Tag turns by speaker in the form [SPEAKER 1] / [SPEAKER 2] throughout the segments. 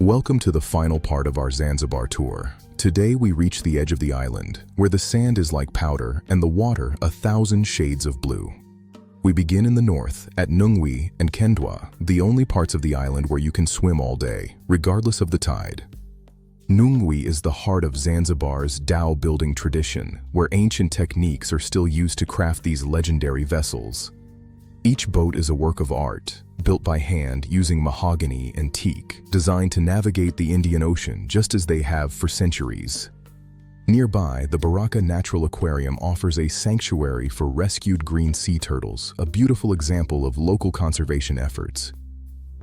[SPEAKER 1] Welcome to the final part of our Zanzibar tour. Today we reach the edge of the island, where the sand is like powder and the water 1,000 shades of blue. We begin in the north, at Nungwi and Kendwa, the only parts of the island where you can swim all day, regardless of the tide. Nungwi is the heart of Zanzibar's dhow building tradition, where ancient techniques are still used to craft these legendary vessels. Each boat is a work of art, built by hand using mahogany and teak, designed to navigate the Indian Ocean just as they have for centuries. Nearby, the Baraka Natural Aquarium offers a sanctuary for rescued green sea turtles, a beautiful example of local conservation efforts.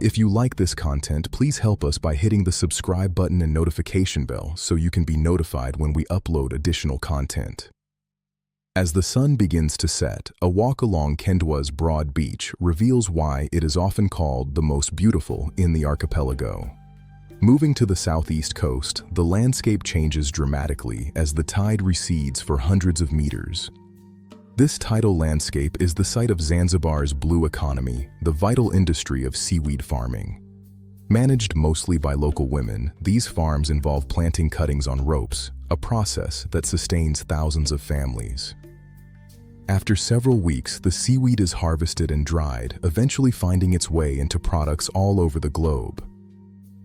[SPEAKER 1] If you like this content, please help us by hitting the subscribe button and notification bell so you can be notified when we upload additional content. As the sun begins to set, a walk along Kendwa's broad beach reveals why it is often called the most beautiful in the archipelago. Moving to the southeast coast, the landscape changes dramatically as the tide recedes for hundreds of meters. This tidal landscape is the site of Zanzibar's blue economy, the vital industry of seaweed farming. Managed mostly by local women, these farms involve planting cuttings on ropes, a process that sustains thousands of families. After several weeks, the seaweed is harvested and dried, eventually finding its way into products all over the globe.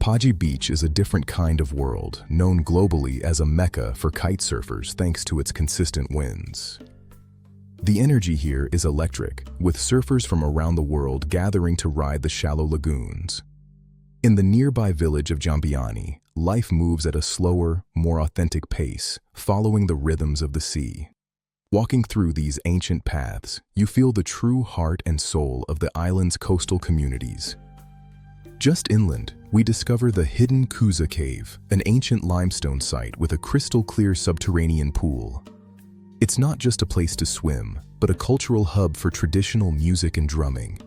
[SPEAKER 1] Paje Beach is a different kind of world, known globally as a mecca for kite surfers thanks to its consistent winds. The energy here is electric, with surfers from around the world gathering to ride the shallow lagoons. In the nearby village of Jambiani, life moves at a slower, more authentic pace, following the rhythms of the sea. Walking through these ancient paths, you feel the true heart and soul of the island's coastal communities. Just inland, we discover the hidden Kuza Cave, an ancient limestone site with a crystal-clear subterranean pool. It's not just a place to swim, but a cultural hub for traditional music and drumming.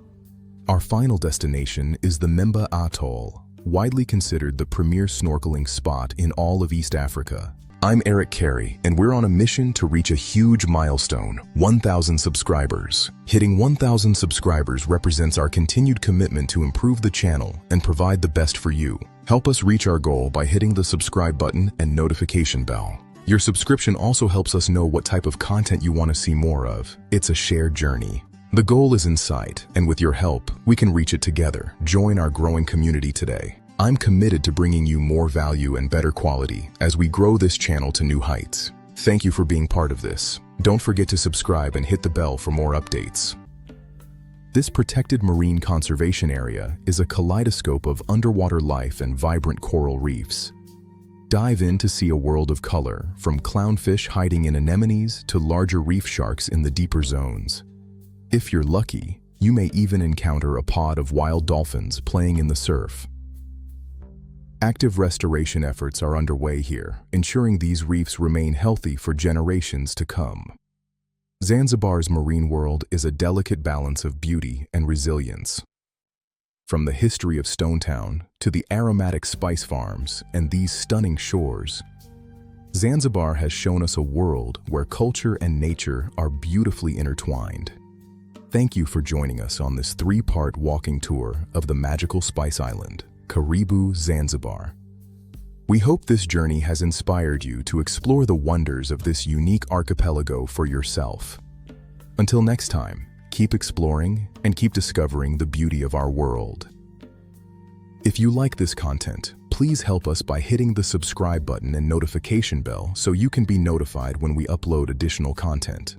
[SPEAKER 1] Our final destination is the Memba Atoll, widely considered the premier snorkeling spot in all of East Africa. I'm Eric Carey, and we're on a mission to reach a huge milestone, 1,000 subscribers. Hitting 1,000 subscribers represents our continued commitment to improve the channel and provide the best for you. Help us reach our goal by hitting the subscribe button and notification bell. Your subscription also helps us know what type of content you want to see more of. It's a shared journey. The goal is in sight, and with your help, we can reach it together. Join our growing community today. I'm committed to bringing you more value and better quality as we grow this channel to new heights. Thank you for being part of this. Don't forget to subscribe and hit the bell for more updates. This protected marine conservation area is a kaleidoscope of underwater life and vibrant coral reefs. Dive in to see a world of color, from clownfish hiding in anemones to larger reef sharks in the deeper zones. If you're lucky, you may even encounter a pod of wild dolphins playing in the surf. Active restoration efforts are underway here, ensuring these reefs remain healthy for generations to come. Zanzibar's marine world is a delicate balance of beauty and resilience. From the history of Stone Town to the aromatic spice farms and these stunning shores, Zanzibar has shown us a world where culture and nature are beautifully intertwined. Thank you for joining us on this 3-part walking tour of the magical Spice Island, Karibu, Zanzibar. We hope this journey has inspired you to explore the wonders of this unique archipelago for yourself. Until next time, keep exploring and keep discovering the beauty of our world. If you like this content, please help us by hitting the subscribe button and notification bell so you can be notified when we upload additional content.